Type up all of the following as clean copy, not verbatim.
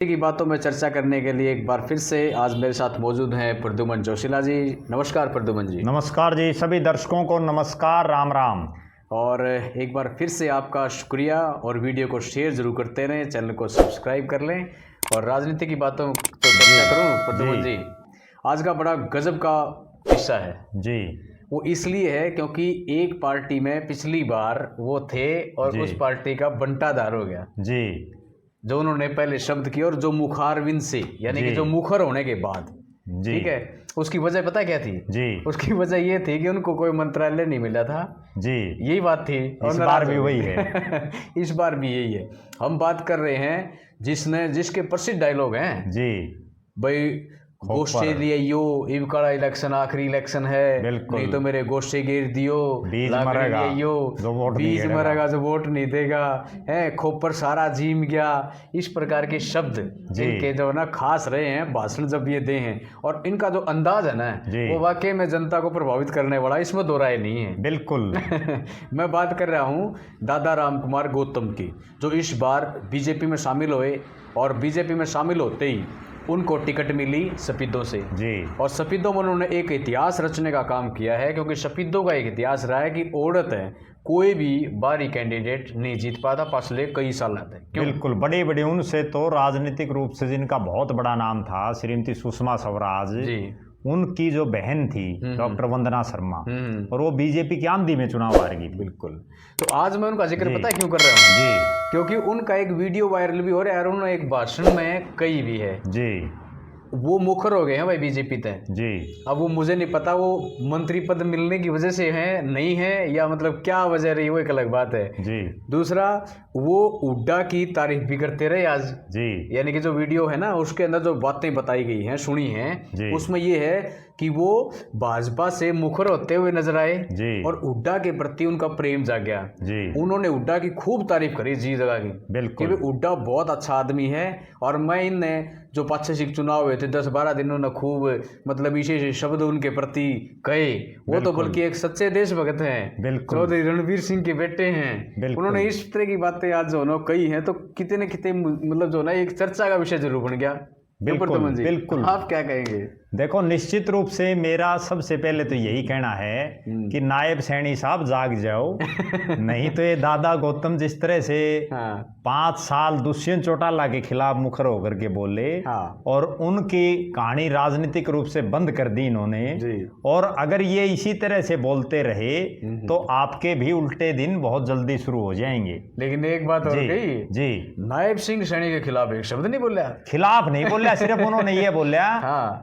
की बातों में चर्चा करने के लिए एक बार फिर से आज मेरे साथ मौजूद हैं प्रद्युमन जोशीला जी। नमस्कार प्रद्युमन जी। नमस्कार जी, सभी दर्शकों को नमस्कार, राम राम। और एक बार फिर से आपका शुक्रिया, और वीडियो को शेयर जरूर करते रहें, चैनल को सब्सक्राइब कर लें। और राजनीति की बातों तो चर्चा करूं प्रद्युमन जी, आज का बड़ा गजब का किस्सा है जी। वो इसलिए है क्योंकि एक पार्टी में पिछली बार वो थे और उस पार्टी का बंटाधार हो गया जी। जो उन्होंने पहले शब्द किया, और जो मुखारविंद से यानी कि जो मुखर होने के बाद, ठीक है, उसकी वजह पता क्या थी जी? उसकी वजह ये थी कि उनको कोई मंत्रालय नहीं मिला था जी, यही बात थी। और इस बार भी वही है। इस बार भी यही है। हम बात कर रहे हैं जिसके प्रसिद्ध डायलॉग हैं जी, भाई, गोष्ठे लिए यो इवकाड़ा इलेक्शन आखिरी इलेक्शन है, नहीं तो मेरे गोष्ठे गिर दियो, बीज मरेगा यो जो वोट बीज मरेगा जो वोट नहीं देगा, है खोपर सारा जीम गया। इस प्रकार के शब्द जिनके जो ना खास रहे हैं भाषण जब ये दे हैं, और इनका जो अंदाज है ना वो वाकई में जनता को प्रभावित करने वाला, इसमें दो राय नहीं है। बिल्कुल। मैं बात कर रहा हूँ दादा राम कुमार गौतम की, जो इस बार बीजेपी में शामिल हुए, और बीजेपी में शामिल होते ही उनको टिकट मिली सफेदों से जी। और सफेदों में उन्होंने एक इतिहास रचने का काम किया है, क्योंकि सफेदों का एक इतिहास रहा है कि औरत है कोई भी बाहरी कैंडिडेट नहीं जीत पाता पिछले कई साल तक। बिल्कुल, बड़ी बड़ी उनसे तो राजनीतिक रूप से जिनका बहुत बड़ा नाम था श्रीमती सुषमा स्वराज जी, उनकी जो बहन थी डॉक्टर वंदना शर्मा, और वो बीजेपी की आंधी में चुनाव हार गई। बिल्कुल। तो आज मैं उनका जिक्र पता है क्यों कर रहा हूँ जी? क्योंकि उनका एक वीडियो वायरल भी हो रहा है, और उन्होंने एक भाषण में कही भी है जी, वो मुखर हो गए हैं भाई बीजेपी तक जी। अब वो मुझे नहीं पता वो मंत्री पद मिलने की वजह से है नहीं है, या मतलब क्या वजह रही, वो एक अलग बात है जी। दूसरा, वो हुड्डा की तारीफ भी करते रहे आज जी, यानी कि जो वीडियो है ना उसके अंदर जो बातें बताई गई हैं, सुनी हैं, उसमें ये है कि वो भाजपा से मुखर होते हुए नजर आए जी, और हुड्डा के प्रति उनका प्रेम जाग गया जी। उन्होंने हुड्डा की खूब तारीफ करी जी जगह की, बिल्कुल, कि हुड्डा बहुत अच्छा आदमी है। और मैं इनने जो 5-6 चुनाव हुए थे 10-12 दिनों ने खूब मतलब विशेष शब्द उनके प्रति कहे, वो तो बल्कि एक सच्चे देशभक्त हैं, चौधरी रणवीर सिंह के बेटे हैं। उन्होंने इस तरह की बातें आज जो ना कही हैं, तो कितने न कितने मतलब जो ना एक चर्चा का विषय जरूर बन गया। बिल्कुल, बिल्कुल। आप क्या कहेंगे? देखो, निश्चित रूप से मेरा सबसे पहले तो यही कहना है कि नायब सैनी साहब जाग जाओ। नहीं तो ये दादा गौतम जिस तरह से 5 साल दुष्यंत चौटाला के खिलाफ मुखर होकर के बोले, और उनकी कहानी राजनीतिक रूप से बंद कर दी इन्होंने, और अगर ये इसी तरह से बोलते रहे तो आपके भी उल्टे दिन बहुत जल्दी शुरू हो जाएंगे। लेकिन एक बात और कही जी, नायब सिंह सैनी के खिलाफ एक शब्द नहीं बोला, खिलाफ नहीं बोला, सिर्फ उन्होंने ये बोला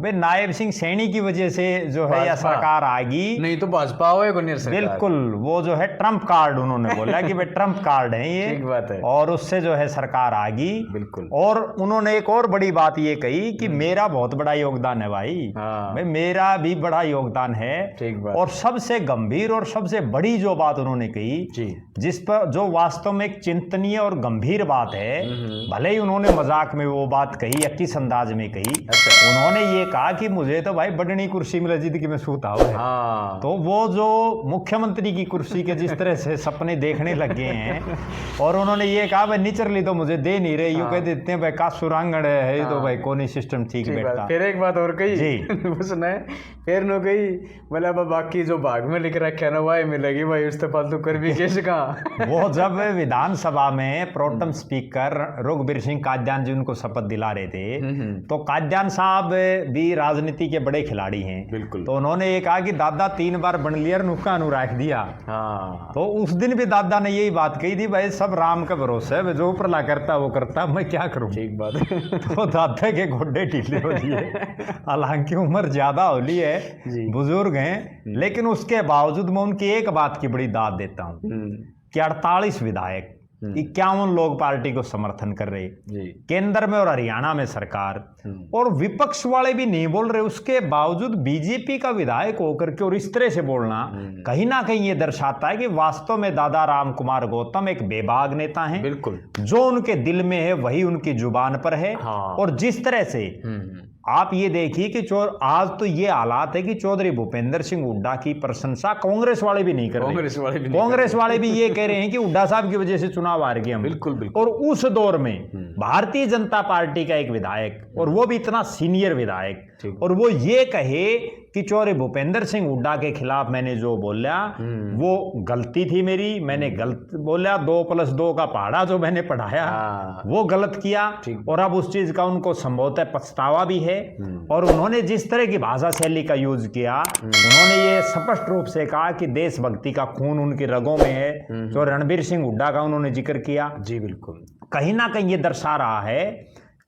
भाई नायब सिंह सैनी की वजह से जो है यह सरकार आएगी, नहीं तो भाजपा होएगा नहीं सरकार। बिल्कुल, वो जो है ट्रम्प कार्ड उन्होंने बोला कि भाई ट्रम्प कार्ड है ये, ठीक बात है, और उससे जो है सरकार आएगी। बिल्कुल। और उन्होंने एक और बड़ी बात ये कही कि मेरा बहुत बड़ा योगदान है भाई, भाई मेरा भी बड़ा योगदान है। ठीक बात। और सबसे गंभीर और सबसे बड़ी जो बात उन्होंने कही, जिस पर जो वास्तव में एक चिंतनीय और गंभीर बात है, भले ही उन्होंने मजाक में वो बात कही या किस अंदाज में कही, उन्होंने ये कहा कि मुझे तो भाई बड़नी कुर्सी मिले जिंदगी में सूता हुआ है। तो वो जो मुख्यमंत्री की कुर्सी के जिस तरह से सपने देखने लगे हैं, और उन्होंने ये कहा भाई निचरली तो मुझे दे नहीं रहे, यूं कह देते हैं भाई का सुरांगड़ है तो भाई कोनी सिस्टम ठीक बैठता। फिर एक बात और कही जी उसने, फिर नो कही बोला बाकी जो भाग में लिख रखा है ना वही मिलेगी भाई, उससे फालतू कर भी कैसे कहा। वो जब विधानसभा में प्रोटेम स्पीकर रघुवीर सिंह काद्यान जी उनको शपथ दिला रहे थे, तो काद्यान साहब भी राजनीति के बड़े खिलाड़ी हैं। बिल्कुल। तो उन्होंने ये कहा कि दादा 3 बार बन लिया, नुक्का रख दिया। तो उस दिन भी दादा ने यही बात कही थी, भाई सब राम का भरोसा है, जो ऊपर ला करता वो करता, मैं क्या करूं। ठीक बात। तो दादा के गोड्डे ढीले हो लिए, हालांकि उम्र ज्यादा हो ली है, बुजुर्ग हैं, लेकिन उसके बावजूद मैं उनकी एक बात की बड़ी दाद देता हूं कि 48 विधायक, 51 लोग पार्टी को समर्थन कर रहे, केंद्र में और हरियाणा में सरकार, और विपक्ष वाले भी नहीं बोल रहे, उसके बावजूद बीजेपी का विधायक होकर के और इस तरह से बोलना कहीं ना कहीं ये दर्शाता है कि वास्तव में दादा राम कुमार गौतम एक बेबाक नेता हैं। बिल्कुल, जो उनके दिल में है वही उनकी जुबान पर है। और जिस तरह से आप ये देखिए कि आज तो ये हालात है कि चौधरी भूपेंद्र सिंह हुड्डा की प्रशंसा कांग्रेस वाले भी नहीं कर रहे। कांग्रेस वाले भी ये कह रहे हैं कि हुड्डा साहब की वजह से चुनाव हार गए हम। बिल्कुल। और उस दौर में भारतीय जनता पार्टी का एक विधायक, और वो भी इतना सीनियर विधायक, और वो ये कहे कि चौधरी भूपेंद्र सिंह हुड्डा के खिलाफ मैंने जो बोला वो गलती थी मेरी, मैंने गलत बोला, 2+2 का पहाड़ा जो मैंने पढ़ाया वो गलत किया, और अब उस चीज का उनको संभवतः पछतावा भी है। और उन्होंने जिस तरह की भाषा शैली का यूज किया, उन्होंने ये स्पष्ट रूप से कहा कि देशभक्ति का खून उनकी रगों में है, जो रणबीर सिंह हुड्डा का उन्होंने जिक्र किया। जी बिल्कुल। कहीं ना कहीं ये दर्शा रहा है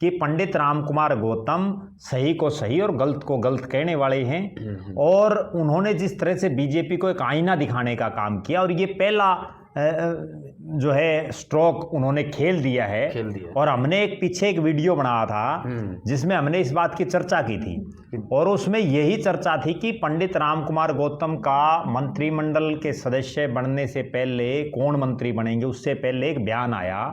कि पंडित रामकुमार गौतम सही को सही और गलत को गलत कहने वाले हैं, और उन्होंने जिस तरह से बीजेपी को एक आईना दिखाने का काम किया, और ये पहला जो है स्ट्रोक उन्होंने खेल दिया है। और हमने एक पीछे एक वीडियो बनाया था जिसमें हमने इस बात की चर्चा की थी, और उसमें यही चर्चा थी कि पंडित रामकुमार गौतम का मंत्रिमंडल के सदस्य बनने से पहले, कौन मंत्री बनेंगे उससे पहले एक बयान आया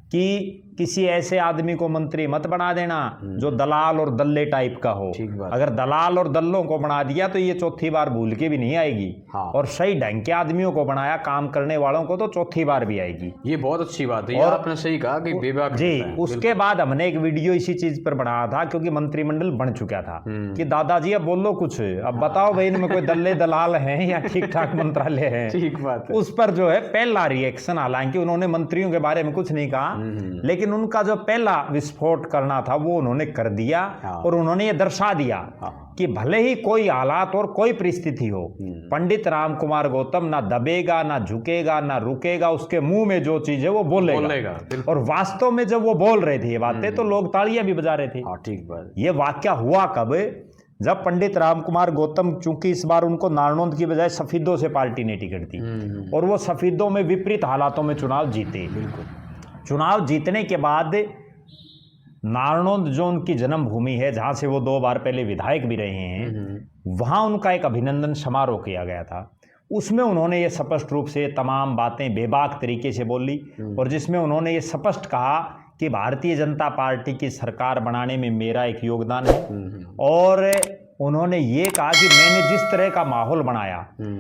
कि किसी ऐसे आदमी को मंत्री मत बना देना जो दलाल और दल्ले टाइप का हो। अगर दलाल और दल्लों को बना दिया तो ये चौथी बार भूल के भी नहीं आएगी, और सही ढंग के आदमियों को बनाया, काम करने वालों को, तो चौथी बार भी आएगी। ये बहुत अच्छी बात है, और आपने सही कहा कि बेबाक जी। उसके बाद हमने एक वीडियो इसी चीज पर बनाया था, क्योंकि मंत्रिमंडल बन चुका था, कि दादाजी अब बोलो कुछ, अब बताओ भाई इनमें कोई दल्ले दलाल हैं या ठीक ठाक मंत्रालय है। ठीक बात है। उस पर जो है पहला रिएक्शन, हालांकि उन्होंने मंत्रियों के बारे में कुछ नहीं कहा, लेकिन उनका जो पहला विस्फोट करना था वो उन्होंने कर दिया। और उन्होंने ये दर्शा दिया कि भले ही कोई हालात और कोई परिस्थिति हो, पंडित रामकुमार गौतम ना दबेगा, ना झुकेगा, ना रुकेगा, उसके मुंह में जो चीज है वो बोलेगा। और वास्तव में जब वो बोल रहे थे ये बातें तो लोग तालियां भी बजा रहे थे। ठीक बात। ये वाकया हुआ कब? जब पंडित रामकुमार गौतम, चूंकि इस बार उनको नारनौंद की बजाय सफेदों से पार्टी ने टिकट दी, और वो सफेदों में विपरीत हालातों में चुनाव जीते। चुनाव जीतने के बाद नारनौंद जो उनकी जन्मभूमि है, जहां से वो 2 बार पहले विधायक भी रहे हैं, वहां उनका एक अभिनंदन समारोह किया गया था। उसमें उन्होंने ये स्पष्ट रूप से तमाम बातें बेबाक तरीके से बोली, और जिसमें उन्होंने ये स्पष्ट कहा कि भारतीय जनता पार्टी की सरकार बनाने में मेरा एक योगदान है। और उन्होंने ये कहा कि मैंने जिस तरह का माहौल बनाया,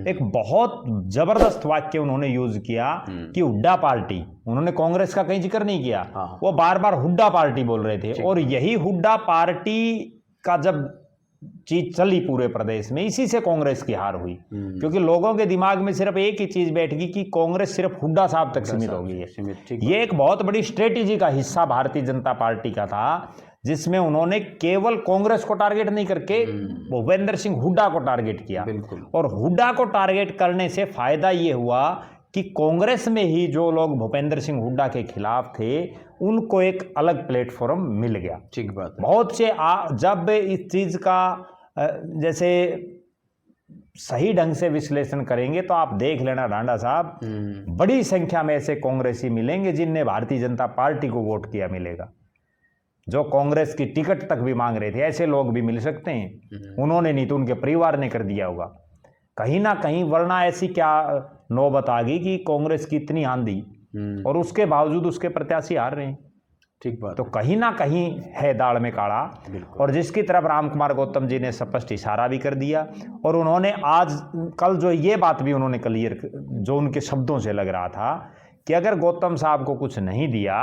एक बहुत जबरदस्त वाक्य उन्होंने यूज किया कि हुड्डा पार्टी, उन्होंने कांग्रेस का कहीं जिक्र नहीं किया, वो बार बार हुड्डा पार्टी बोल रहे थे। और यही हुड्डा पार्टी का जब चीज चली पूरे प्रदेश में, इसी से कांग्रेस की हार हुई, क्योंकि लोगों के दिमाग में सिर्फ एक ही चीज बैठ गई कि कांग्रेस सिर्फ हुड्डा साहब तक सीमित हो गई है। ये एक बहुत बड़ी स्ट्रेटेजी का हिस्सा भारतीय जनता पार्टी का था, जिसमें उन्होंने केवल कांग्रेस को टारगेट नहीं करके भूपेंद्र सिंह हुड्डा को टारगेट किया। और हुड्डा को टारगेट करने से फायदा ये हुआ कि कांग्रेस में ही जो लोग भूपेंद्र सिंह हुड्डा के खिलाफ थे उनको एक अलग प्लेटफॉर्म मिल गया। ठीक बात है। बहुत से जब इस चीज का जैसे सही ढंग से विश्लेषण करेंगे तो आप देख लेना डांडा साहब, बड़ी संख्या में ऐसे कांग्रेसी मिलेंगे जिनने भारतीय जनता पार्टी को वोट किया मिलेगा, जो कांग्रेस की टिकट तक भी मांग रहे थे। ऐसे लोग भी मिल सकते हैं, उन्होंने नहीं तो उनके परिवार ने कर दिया होगा कहीं ना कहीं, वरना ऐसी क्या नौबत आ गई कि कांग्रेस की इतनी आंधी और उसके बावजूद उसके प्रत्याशी हार रहे हैं। ठीक बात। तो कहीं ना कहीं है दाढ़ में काढ़ा, और जिसकी तरफ रामकुमार गौतम जी ने स्पष्ट इशारा भी कर दिया। और उन्होंने आज कल जो ये बात भी उन्होंने क्लियर, जो उनके शब्दों से लग रहा था कि अगर गौतम साहब को कुछ नहीं दिया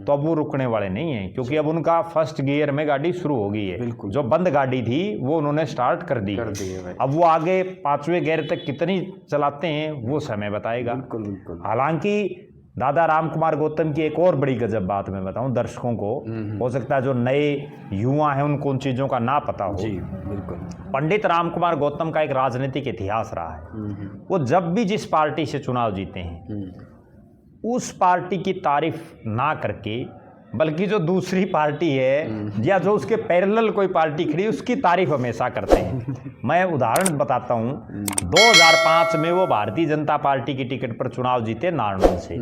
तो अब वो रुकने वाले नहीं हैं, क्योंकि अब उनका फर्स्ट गियर में गाड़ी शुरू हो गई है। जो बंद गाड़ी थी वो उन्होंने स्टार्ट कर दी है। अब वो आगे 5वें गियर तक कितनी चलाते हैं वो समय बताएगा। हालांकि दादा रामकुमार गौतम की एक और बड़ी गजब बात मैं बताऊं दर्शकों को, हो सकता है जो नए युवा हैं उनको उन चीज़ों का ना पता हो। जी बिल्कुल। पंडित रामकुमार गौतम का एक राजनीतिक इतिहास रहा है। वो जब भी जिस पार्टी से चुनाव जीते हैं उस पार्टी की तारीफ ना करके, बल्कि जो दूसरी पार्टी है या जो उसके पैरेलल कोई पार्टी खड़ी उसकी तारीफ हमेशा करते हैं। मैं उदाहरण बताता हूँ, 2005 में वो भारतीय जनता पार्टी की टिकट पर चुनाव जीते नारनौंद से।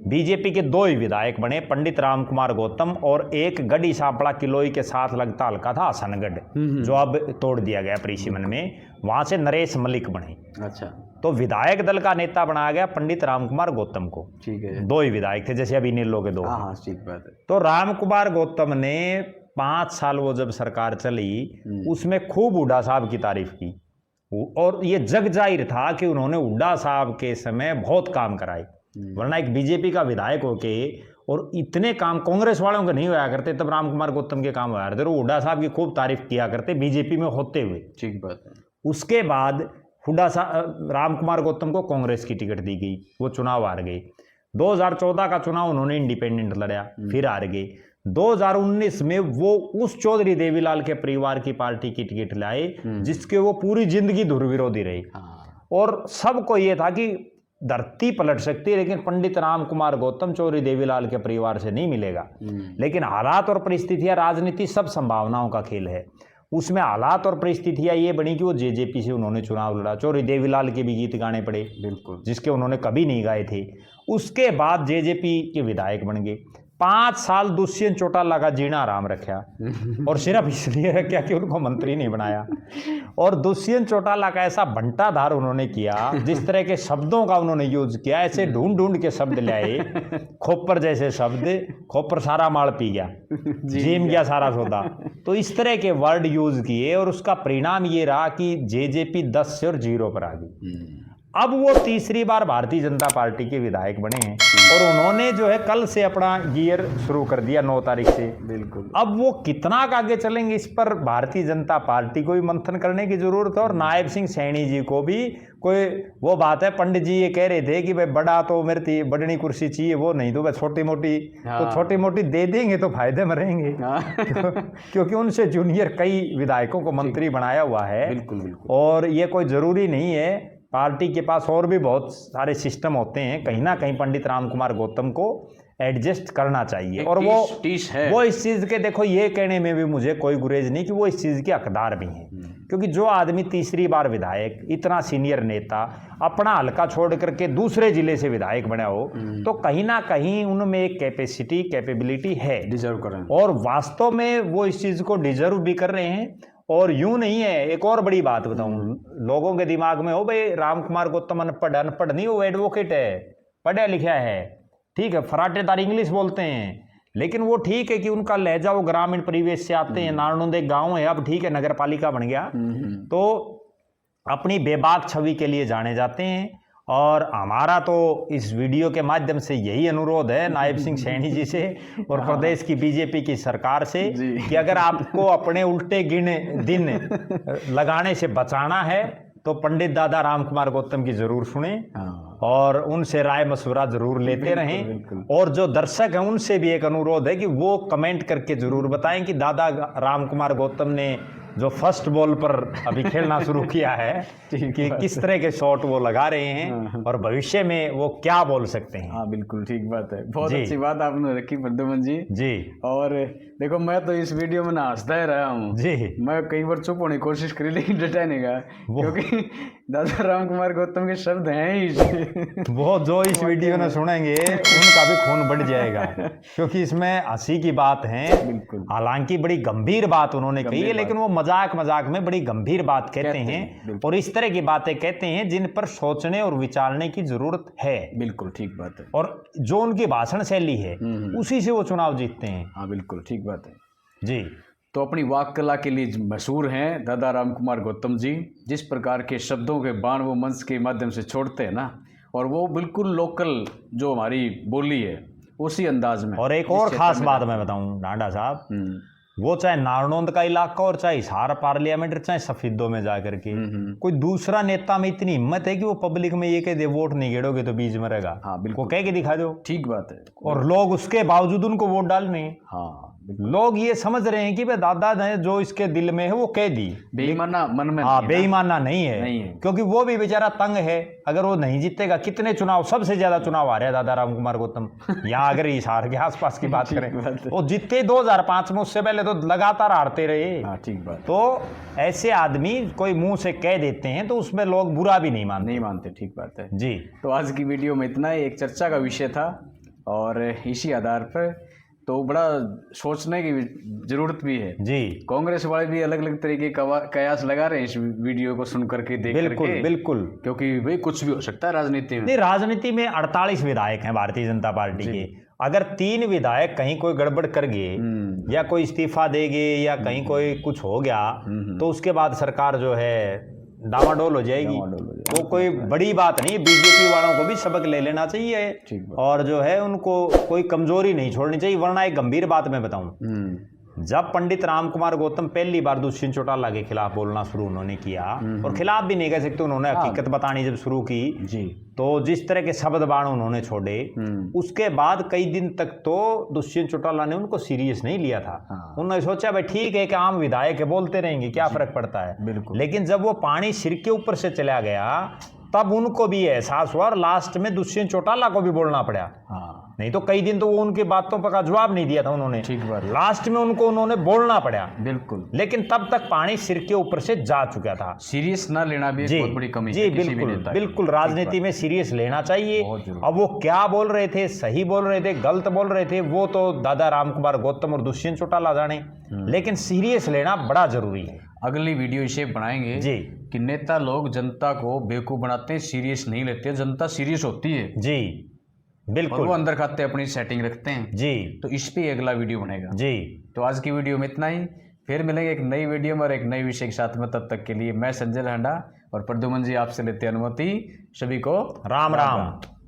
बीजेपी के 2 ही विधायक बने, पंडित रामकुमार गौतम और एक गढ़ी सांपड़ा किलोई के साथ लगता हल्का था हसनगढ़, जो अब तोड़ दिया गया प्रीसिमन में, वहां से नरेश मलिक बने। अच्छा। तो विधायक दल का नेता बनाया गया पंडित रामकुमार गौतम को। ठीक है। 2 ही विधायक थे, जैसे अभी नीलो के 2। हाँ ठीक बात है। तो रामकुमार गौतम ने 5 साल वो जब सरकार चली उसमें खूब हुड्डा साहब की तारीफ की, और ये जग जाहिर था कि उन्होंने हुड्डा साहब के समय बहुत काम कराए, वरना एक बीजेपी का विधायक होके और इतने काम कांग्रेस वालों के नहीं होया करते, तब राम कुमार गौतम के काम होया करते, और हुड्डा साहब की खूब तारीफ किया करते बीजेपी में होते हुए। ठीक बात है। उसके बाद हुड्डा साहब राम कुमार गौतम को कांग्रेस की टिकट दी गई, वो चुनाव हार गए। 2014 का चुनाव उन्होंने इंडिपेंडेंट लड़ा, फिर हार गए। 2019 में वो उस चौधरी देवीलाल के परिवार की पार्टी की टिकट लाए जिसके वो पूरी जिंदगी धुर विरोधी रही, और सबको ये था कि धरती पलट सकती है लेकिन पंडित राम कुमार गौतम चौधरी देवीलाल के परिवार से नहीं मिलेगा। लेकिन हालात और परिस्थितियां, राजनीति सब संभावनाओं का खेल है, उसमें हालात और परिस्थितियां ये बनी कि वो जेजेपी से उन्होंने चुनाव लड़ा। चौधरी देवीलाल के भी गीत गाने पड़े, बिल्कुल, जिसके उन्होंने कभी नहीं गाए थे। उसके बाद जेजेपी के विधायक बन गए। 5 साल दुष्यंत चौटाला का जीना आराम रखा, और सिर्फ इसलिए रखा कि उनको मंत्री नहीं बनाया। और दुष्यंत चौटाला का ऐसा भंटाधार उन्होंने किया, जिस तरह के शब्दों का उन्होंने यूज किया, ऐसे ढूंढ ढूंढ के शब्द लाए, खोपर जैसे शब्द, खोपर सारा माल पी गया, जीम गया सारा सौदा, तो इस तरह के वर्ड यूज किए, और उसका परिणाम ये रहा कि जेजेपी 10 से और 0 पर आ गई। अब वो तीसरी बार भारतीय जनता पार्टी के विधायक बने हैं, और उन्होंने जो है कल से अपना गियर शुरू कर दिया 9 तारीख से। बिल्कुल। अब वो कितना आगे चलेंगे, इस पर भारतीय जनता पार्टी को भी मंथन करने की जरूरत है, और नायब सिंह सैनी जी को भी कोई वो बात है। पंडित जी ये कह रहे थे कि भाई बड़ा तो मेरे बड़नी कुर्सी चाहिए, वो नहीं तो भाई छोटी मोटी, तो छोटी मोटी दे देंगे तो फायदे में रहेंगे। क्योंकि उनसे जूनियर कई विधायकों को मंत्री बनाया हुआ है। बिल्कुल। और ये कोई जरूरी नहीं है, पार्टी के पास और भी बहुत सारे सिस्टम होते हैं, कहीं ना कहीं पंडित राम कुमार गौतम को एडजस्ट करना चाहिए। और वो इस चीज के, देखो ये कहने में भी मुझे कोई गुरेज नहीं कि वो इस चीज के हकदार भी हैं, क्योंकि जो आदमी तीसरी बार विधायक, इतना सीनियर नेता, अपना हल्का छोड़ करके दूसरे जिले से विधायक बना हो, तो कहीं ना कहीं उनमें एक कैपेबिलिटी है, डिजर्व कर रहे हैं, और वास्तव में वो इस चीज को डिजर्व भी कर रहे हैं। और यूं नहीं है, एक और बड़ी बात बताऊं, लोगों के दिमाग में हो भाई राम कुमार गौतम अनपढ़ नहीं, वो एडवोकेट है, पढ़ा लिखा है, ठीक है, फराटेदार इंग्लिश बोलते हैं, लेकिन वो ठीक है कि उनका लहजा वो ग्रामीण परिवेश से आते हैं। नारनौंद एक गाँव है, अब ठीक है नगर पालिका बन गया, तो अपनी बेबाक छवि के लिए जाने जाते हैं। और हमारा तो इस वीडियो के माध्यम से यही अनुरोध है नायब सिंह सैनी जी से और प्रदेश की बीजेपी की सरकार से कि अगर आपको अपने उल्टे दिन लगाने से बचाना है तो पंडित दादा राम कुमार गौतम की जरूर सुने और उनसे राय मशवरा जरूर लेते रहें। और जो दर्शक हैं उनसे भी एक अनुरोध है कि वो कमेंट करके जरूर बताएं कि दादा राम कुमार गौतम ने जो फर्स्ट बॉल पर अभी खेलना शुरू किया है कि किस तरह के शॉट वो लगा रहे हैं और भविष्य में वो क्या बोल सकते हैं। हाँ बिल्कुल ठीक बात है, बहुत अच्छी बात आपने रखी प्रद्युमन जी। जी और देखो मैं तो इस वीडियो में ना हंसता ही रहा हूँ जी, मैं कई बार चुप होने की कोशिश करी लेकिन डटा नहीं गया क्योंकि दादा राम कुमार गौतम के शब्द हैं ही वो जो इस वीडियो में सुनेंगे उनका भी खून बढ़ जाएगा क्योंकि इसमें हंसी की बात है। बिल्कुल, हालांकि बड़ी गंभीर बात उन्होंने कही है लेकिन वो मजाक में बड़ी गंभीर बात कहते हैं और इस तरह की बातें कहते हैं जिन पर सोचने और विचारने की जरूरत है। बिल्कुल ठीक बात है, और जो उनकी भाषण शैली है उसी से वो चुनाव जीतते हैं। हाँ बिल्कुल ठीक बात है जी। तो अपनी वाक कला के लिए मशहूर हैं दादा राम कुमार गौतम जी। जिस प्रकार के शब्दों के बाण वो मंच के माध्यम से छोड़ते हैं ना, और वो बिल्कुल लोकल जो हमारी बोली है उसी अंदाज में। और एक और खास बात मैं बताऊं डांडा साहब, वो चाहे नारनौंद का इलाका और चाहे हिसार पार्लियामेंट चाहे सफेदों में जाकर के कोई दूसरा नेता में इतनी हिम्मत है कि वो पब्लिक में ये कह दे वोट नहीं गेड़ोगे तो बीच मरेगा। हाँ बिल्कुल, वो कह के दिखा दो। ठीक बात है, और लोग उसके बावजूद उनको वोट डाल रहे हैं। हाँ लोग ये समझ रहे हैं कि भाई दादा ने जो इसके दिल में है वो कह दी, बेईमाना मन में। हाँ बेईमाना नहीं है, क्योंकि वो भी बेचारा तंग है। अगर वो नहीं जीतेगा, कितने चुनाव, सबसे ज्यादा चुनाव आ रहे हैं दादा राम कुमार गौतम यहाँ अगर हिसार के आसपास की बात करें वो जीते 2005 में, उससे पहले तो लगातार हारते रहे। ठीक बात। तो ऐसे आदमी कोई मुंह से कह देते हैं तो उसमें लोग बुरा भी नहीं मानते। ठीक बात है जी। तो आज की वीडियो में इतना ही, एक चर्चा का विषय था और इसी आधार पर तो बड़ा सोचने की जरूरत भी है जी। कांग्रेस वाले भी अलग अलग तरीके का कयास लगा रहे हैं इस वीडियो को सुन करके, देख करके। बिल्कुल, क्योंकि भाई कुछ भी हो सकता है राजनीति में। नहीं, राजनीति में 48 विधायक हैं भारतीय जनता पार्टी के। अगर 3 विधायक कहीं कोई गड़बड़ कर गए या कोई इस्तीफा देगी या कहीं कोई कुछ हो गया तो उसके बाद सरकार जो है डामाडोल हो जाएगी। तो कोई बड़ी बात नहीं, बीजेपी वालों को भी सबक ले लेना चाहिए और जो है उनको कोई कमजोरी नहीं छोड़नी चाहिए। वरना एक गंभीर बात मैं बताऊं, जब पंडित राम कुमार गौतम पहली बार दुष्यंत चौटाला के खिलाफ बोलना शुरू उन्होंने किया, और खिलाफ भी नहीं कह सकते, उन्होंने हकीकत बतानी जब शुरू की जी, तो जिस तरह के शब्द बाण उन्होंने छोड़े, उसके बाद कई दिन तक तो दुष्यंत चौटाला ने उनको सीरियस नहीं लिया था। उन्होंने सोचा भाई ठीक है कि आम विधायक है, बोलते रहेंगे, क्या फर्क पड़ता है। बिल्कुल। लेकिन जब वो पानी सिर के ऊपर से चला गया तब उनको भी एहसास हुआ और लास्ट में दुष्यंत चौटाला को भी बोलना पड़ा। नहीं तो कई दिन तो वो उनकी बातों पर का जवाब नहीं दिया था उन्होंने, ठीक बात, लास्ट में उन्होंने बोलना पड़ा। बिल्कुल। लेकिन तब तक पानी सिर के ऊपर से जा चुका था। सीरियस ना लेना भी बहुत बड़ी कमी है। जी बिल्कुल राजनीति में सीरियस लेना चाहिए। अब वो क्या बोल रहे थे, सही बोल रहे थे, गलत बोल रहे थे, वो तो दादा राम कुमार गौतम और दुष्यंत चौटाला जाने, लेकिन सीरियस लेना बड़ा जरूरी है। अगली वीडियो इसे बनाएंगे जी कि नेता लोग जनता को बेवकूफ बनाते हैं, सीरियस नहीं लेते, जनता सीरियस होती है जी बिल्कुल, वो अंदर खाते अपनी सेटिंग रखते हैं जी। तो इस पे अगला वीडियो बनेगा जी। तो आज की वीडियो में इतना ही, फिर मिलेंगे एक नई वीडियो में और एक नई विषय के साथ में। तब तक के लिए मैं संजय लांडा और प्रद्युमन जी आपसे लेते अनुमति। सभी को राम राम।